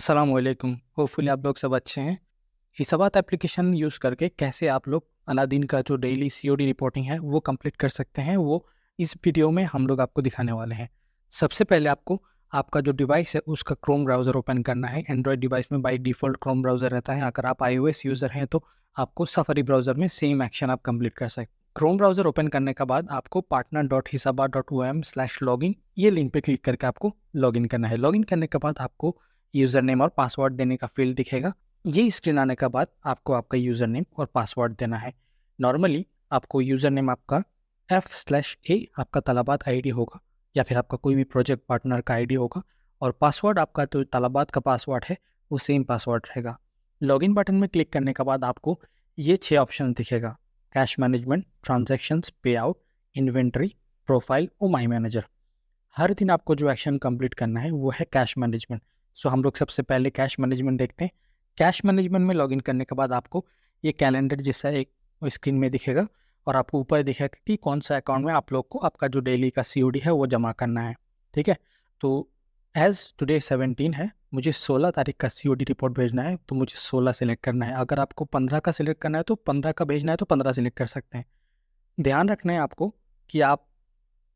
अस्सलाम वालेकुम। होपफुली आप लोग सब अच्छे हैं। हिसाबात एप्लीकेशन यूज़ करके कैसे आप लोग अलादीन का जो डेली सीओडी रिपोर्टिंग है वो कंप्लीट कर सकते हैं, वो इस वीडियो में हम लोग आपको दिखाने वाले हैं। सबसे पहले आपको आपका जो डिवाइस है उसका क्रोम ब्राउज़र ओपन करना है। एंड्रॉयड डिवाइस में बाय डिफ़ॉल्ट क्रोम ब्राउज़र रहता है। अगर आप आईओएस यूज़र हैं तो आपको सफारी ब्राउज़र में सेम एक्शन आप कंप्लीट कर सकते हैं। क्रोम ब्राउज़र ओपन करने के बाद आपको partner.hisaba.om/login ये लिंक पे क्लिक करके आपको लॉगिन करना है। लॉगिन करने के बाद आपको यूज़र नेम और पासवर्ड देने का फील्ड दिखेगा। ये स्क्रीन आने के बाद आपको आपका यूज़र नेम और पासवर्ड देना है। नॉर्मली आपको यूज़र नेम आपका F/A आपका तलबात आईडी होगा या फिर आपका कोई भी प्रोजेक्ट पार्टनर का आईडी होगा, और पासवर्ड आपका जो तलबात का पासवर्ड है वो सेम पासवर्ड रहेगा। लॉगिन बटन में क्लिक करने के बाद आपको ये 6 ऑप्शन दिखेगा: कैश मैनेजमेंट, ट्रांजैक्शंस, पे आउट, इन्वेंट्री, प्रोफाइल और माई मैनेजर। हर दिन आपको जो एक्शन कंप्लीट करना है वो है कैश मैनेजमेंट। सो हम लोग सबसे पहले कैश मैनेजमेंट देखते हैं। कैश मैनेजमेंट में लॉगिन करने के बाद आपको ये कैलेंडर जैसा एक स्क्रीन में दिखेगा, और आपको ऊपर दिखेगा कि कौन सा अकाउंट में आप लोग को आपका जो डेली का सीओडी है वो जमा करना है। ठीक है, तो एज़ टुडे 17 है, मुझे 16 तारीख का सीओडी रिपोर्ट भेजना है, तो मुझे 16 सेलेक्ट करना है। अगर आपको 15 का सिलेक्ट करना है तो 15 का भेजना है तो 15 सेलेक्ट कर सकते हैं। ध्यान रखना है आपको कि आप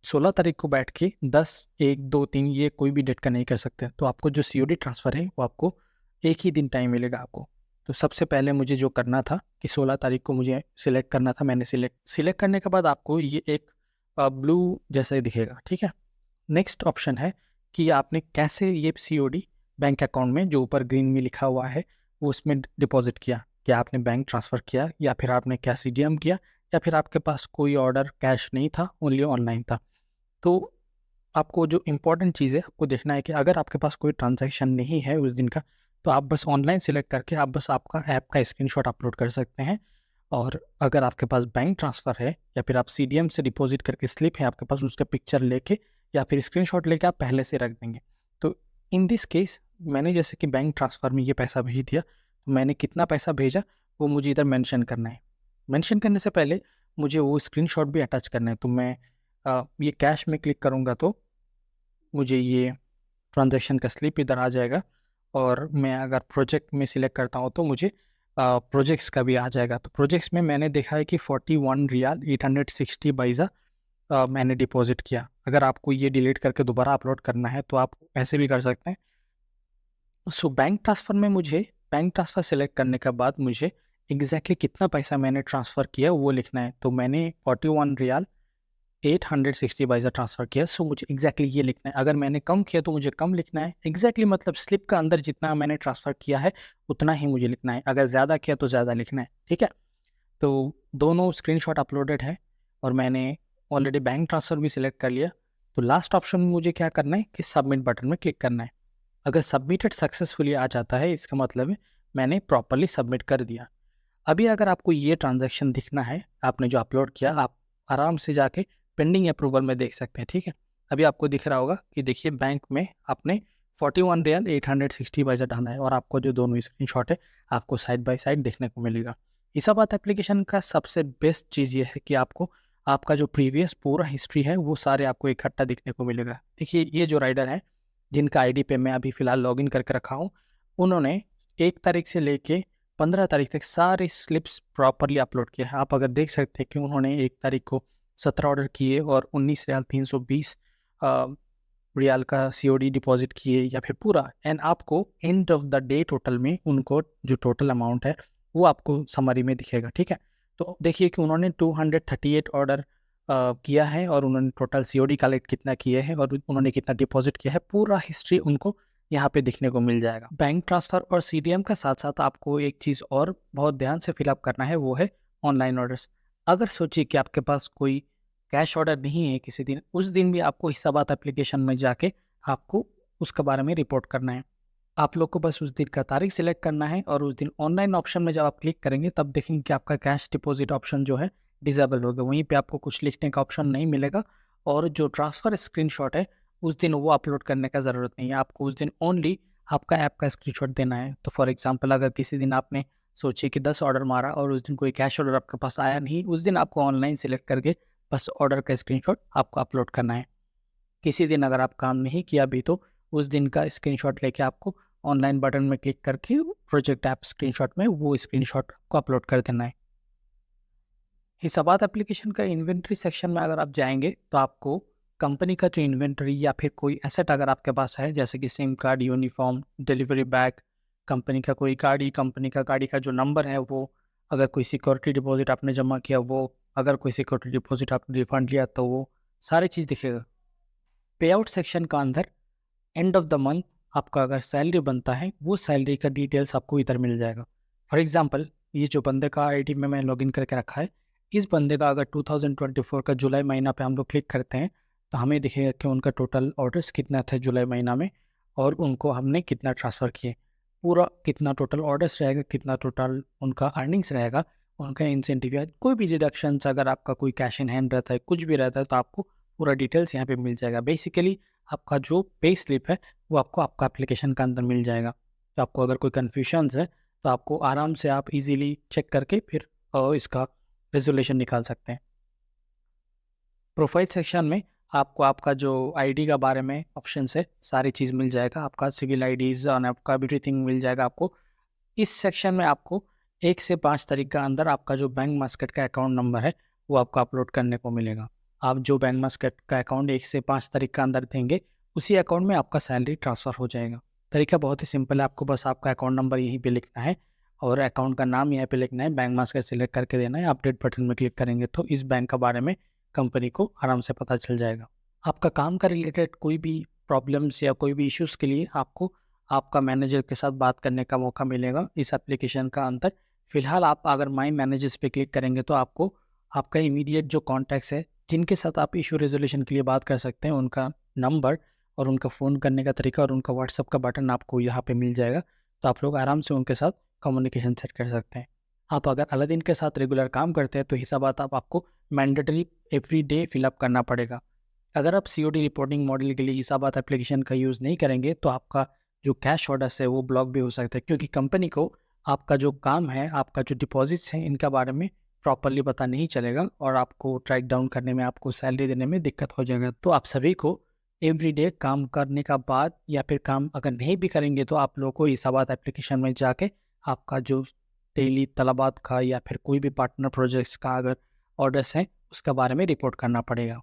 16 तारीख को बैठ के 10, 1, 2, 3 ये कोई भी डेट का नहीं कर सकते। तो आपको जो सीओडी ट्रांसफ़र है वो आपको एक ही दिन टाइम मिलेगा आपको। तो सबसे पहले मुझे जो करना था कि 16 तारीख को मुझे सिलेक्ट करना था, मैंने सिलेक्ट करने के बाद आपको ये एक ब्लू जैसा ही दिखेगा। ठीक है, नेक्स्ट ऑप्शन है कि आपने कैसे ये सीओडी बैंक अकाउंट में जो ऊपर ग्रीन में लिखा हुआ है वो उसमें डिपॉजिट किया। क्या आपने बैंक ट्रांसफ़र किया, या फिर आपने क्या सीडीएम किया, या फिर आपके पास कोई ऑर्डर कैश नहीं था, ओनली ऑनलाइन था। तो आपको जो इम्पोर्टेंट चीज़ है आपको देखना है कि अगर आपके पास कोई ट्रांजैक्शन नहीं है उस दिन का, तो आप बस ऑनलाइन सिलेक्ट करके आप बस आपका ऐप का स्क्रीनशॉट अपलोड कर सकते हैं। और अगर आपके पास बैंक ट्रांसफ़र है या फिर आप सीडीएम से डिपॉजिट करके स्लिप है आपके पास, उसका पिक्चर लेके या फिर स्क्रीनशॉट लेके आप पहले से रख देंगे। तो इन दिस केस मैंने जैसे कि बैंक ट्रांसफ़र में ये पैसा भेज दिया, तो मैंने कितना पैसा भेजा वो मुझे इधर मेंशन करना है। मेंशन करने से पहले मुझे वो स्क्रीनशॉट भी अटैच करना है। तो मैं ये कैश में क्लिक करूँगा तो मुझे ये ट्रांजैक्शन का स्लिप इधर आ जाएगा, और मैं अगर प्रोजेक्ट में सिलेक्ट करता हूँ तो मुझे प्रोजेक्ट्स का भी आ जाएगा। तो प्रोजेक्ट्स में मैंने देखा है कि 41 रियाल 860 बाइज़ा मैंने डिपॉजिट किया। अगर आपको ये डिलीट करके दोबारा अपलोड करना है तो आप ऐसे भी कर सकते हैं। सो बैंक ट्रांसफ़र में मुझे बैंक ट्रांसफ़र सेलेक्ट करने के बाद मुझे एग्जैक्टली कितना पैसा मैंने ट्रांसफ़र किया वो लिखना है। तो मैंने 41 रियाल 860 बाइज़ा ट्रांसफ़र किया, सो मुझे एग्जैक्टली ये लिखना है। अगर मैंने कम किया तो मुझे कम लिखना है। एग्जैक्टली मतलब स्लिप का अंदर जितना मैंने ट्रांसफ़र किया है उतना ही मुझे लिखना है। अगर ज़्यादा किया तो ज़्यादा लिखना है। ठीक है, तो दोनों स्क्रीनशॉट अपलोडेड है और मैंने ऑलरेडी बैंक ट्रांसफ़र भी सिलेक्ट कर लिया। तो लास्ट ऑप्शन में मुझे क्या करना है कि सबमिट बटन में क्लिक करना है। अगर सबमिटेड सक्सेसफुली आ जाता है इसका मतलब है मैंने प्रॉपरली सबमिट कर दिया। अभी अगर आपको ये ट्रांजैक्शन दिखना है आपने जो अपलोड किया, आप आराम से जाके पेंडिंग अप्रूवल में देख सकते हैं। ठीक है, अभी आपको दिख रहा होगा कि देखिए बैंक में आपने 41 रियाल 860 पैसा डाला है, और आपको जो दोनों स्क्रीनशॉट है आपको साइड बाय साइड देखने को मिलेगा। हिसाबात एप्लीकेशन का सबसे बेस्ट चीज़ ये है कि आपको आपका जो प्रीवियस पूरा हिस्ट्री है वो सारे आपको इकट्ठा दिखने को मिलेगा। देखिए ये जो राइडर है जिनका आईडी पे मैं अभी फ़िलहाल लॉगिन करके रखा हूँ, उन्होंने 1 तारीख से लेके 15 तारीख तक सारे स्लिप्स प्रॉपरली अपलोड किए हैं। आप अगर देख सकते हैं कि उन्होंने 1 तारीख को 17 ऑर्डर किए और 19 रियाल 320 रियाल का सीओडी डिपॉजिट किए, या फिर पूरा, एंड आपको end of the day total में उनको जो टोटल अमाउंट है वो आपको समरी में दिखेगा। ठीक है, तो देखिए कि उन्होंने 238 ऑर्डर किया है, और उन्होंने टोटल सीओडी कलेक्ट कितना किए हैं और उन्होंने कितना डिपॉजिट किया है, पूरा हिस्ट्री उनको यहाँ पे दिखने को मिल जाएगा। बैंक ट्रांसफ़र और सीडीएम का साथ साथ आपको एक चीज़ और बहुत ध्यान से फिलअप करना है, वो है ऑनलाइन ऑर्डर्स। अगर सोचिए कि आपके पास कोई कैश ऑर्डर नहीं है किसी दिन, उस दिन भी आपको हिसाबात एप्लीकेशन में जाके आपको उसके बारे में रिपोर्ट करना है। आप लोग को बस उस दिन का तारीख सिलेक्ट करना है, और उस दिन ऑनलाइन ऑप्शन में जब आप क्लिक करेंगे तब देखेंगे कि आपका कैश डिपॉजिट ऑप्शन जो है डिसेबल होगा। वहीं पे आपको कुछ लिखने का ऑप्शन नहीं मिलेगा, और जो ट्रांसफ़र स्क्रीनशॉट है उस दिन वो अपलोड करने का ज़रूरत नहीं है। आपको उस दिन ओनली आपका ऐप का स्क्रीनशॉट देना है। तो फॉर एग्जांपल अगर किसी दिन आपने सोचिए कि 10 ऑर्डर मारा और उस दिन कोई कैश ऑर्डर आपके पास आया नहीं, उस दिन आपको ऑनलाइन सिलेक्ट करके बस ऑर्डर का स्क्रीनशॉट आपको अपलोड करना है। किसी दिन अगर आप काम नहीं किया भी तो उस दिन का स्क्रीनशॉट लेके आपको ऑनलाइन बटन में क्लिक करके प्रोजेक्ट ऐप स्क्रीनशॉट में वो स्क्रीनशॉट को अपलोड कर देना है। हिसाबात एप्लीकेशन का इन्वेंट्री सेक्शन में अगर आप जाएंगे तो आपको कंपनी का जो इन्वेंट्री या फिर कोई एसेट अगर आपके पास है, जैसे कि SIM card, uniform, delivery bag, company का कोई गाड़ी, कंपनी का गाड़ी का जो नंबर है वो, अगर कोई सिक्योरिटी डिपॉजिट आपने जमा किया वो, अगर कोई सिक्योरिटी डिपॉजिट आपने रिफंड लिया तो वो सारी चीज़ दिखेगा। पे आउट सेक्शन का अंदर एंड ऑफ द मंथ आपका अगर सैलरी बनता है वो सैलरी का डिटेल्स आपको इधर मिल जाएगा। फॉर एग्जांपल, ये जो बंदे का आईडी में मैं लॉगिन करके रखा है, इस बंदे का अगर 2024 का जुलाई महीना पे हम लोग क्लिक करते हैं तो हमें दिखेगा कि उनका टोटल ऑर्डर्स कितना थे जुलाई महीना में और उनको हमने कितना ट्रांसफ़र किए। पूरा कितना टोटल ऑर्डर्स रहेगा, कितना टोटल उनका अर्निंग्स रहेगा, उनका इंसेंटिव या कोई भी डिडक्शंस, अगर आपका कोई कैश इन हैंड रहता है, कुछ भी रहता है तो आपको पूरा डिटेल्स यहाँ पे मिल जाएगा। बेसिकली आपका जो पे स्लिप है वो आपको आपका एप्लीकेशन का अंदर मिल जाएगा। तो आपको अगर कोई कन्फ्यूजन्स है तो आपको आराम से आप इजीली चेक करके फिर इसका रेजोल्यूशन निकाल सकते हैं। प्रोफाइल सेक्शन में आपको आपका जो आईडी का बारे में ऑप्शन है सारी चीज़ मिल जाएगा, आपका सिविल आईडीज़ और आपका एवरीथिंग मिल जाएगा आपको। इस सेक्शन में आपको 1 से 5 तारीख का अंदर आपका जो बैंक मास्केट का अकाउंट नंबर है वो आपको अपलोड करने को मिलेगा। आप जो बैंक मास्केट का अकाउंट 1 से 5 तारीख का अंदर देंगे उसी अकाउंट में आपका सैलरी ट्रांसफ़र हो जाएगा। तरीका बहुत ही सिंपल है, आपको बस आपका अकाउंट नंबर यहीं पे लिखना है और अकाउंट का नाम यहाँ पे लिखना है, बैंक मास्केट सेलेक्ट करके देना है, अपडेट बटन में क्लिक करेंगे तो इस बैंक के बारे में कंपनी को आराम से पता चल जाएगा। आपका काम का रिलेटेड कोई भी प्रॉब्लम्स या कोई भी इश्यूज़ के लिए आपको आपका मैनेजर के साथ बात करने का मौका मिलेगा इस एप्लीकेशन का अंदर। फ़िलहाल आप अगर माई मैनेजर्स पे क्लिक करेंगे तो आपको आपका इमीडिएट जो कॉन्टैक्ट्स है, जिनके साथ आप इशू रेजोल्यूशन के लिए बात कर सकते हैं, उनका नंबर और उनका फ़ोन करने का तरीका और उनका व्हाट्सअप का बटन आपको यहाँ पे मिल जाएगा। तो आप लोग आराम से उनके साथ कम्युनिकेशन सेट कर सकते हैं। आप अगर अलादीन के साथ रेगुलर काम करते हैं तो हिसाबात आपको मैंडेटरी एवरी डे फिलअप करना पड़ेगा। अगर आप सीओडी रिपोर्टिंग मॉडल के लिए हिसाबात एप्लीकेशन का यूज़ नहीं करेंगे तो आपका जो कैश ऑर्डर्स है वो ब्लॉक भी हो सकता है, क्योंकि कंपनी को आपका जो काम है, आपका जो डिपॉजिट्स हैं, इनका बारे में प्रॉपर्ली पता नहीं चलेगा और आपको ट्रैक डाउन करने में, आपको सैलरी देने में दिक्कत हो जाएगा। तो आप सभी को एवरीडे काम करने का बाद या फिर काम अगर नहीं भी करेंगे तो आप लोगों को हिसाबात एप्लीकेशन में जाके आपका जो डेली तलबात का या फिर कोई भी पार्टनर प्रोजेक्ट्स का अगर ऑर्डर्स हैं उसका बारे में रिपोर्ट करना पड़ेगा।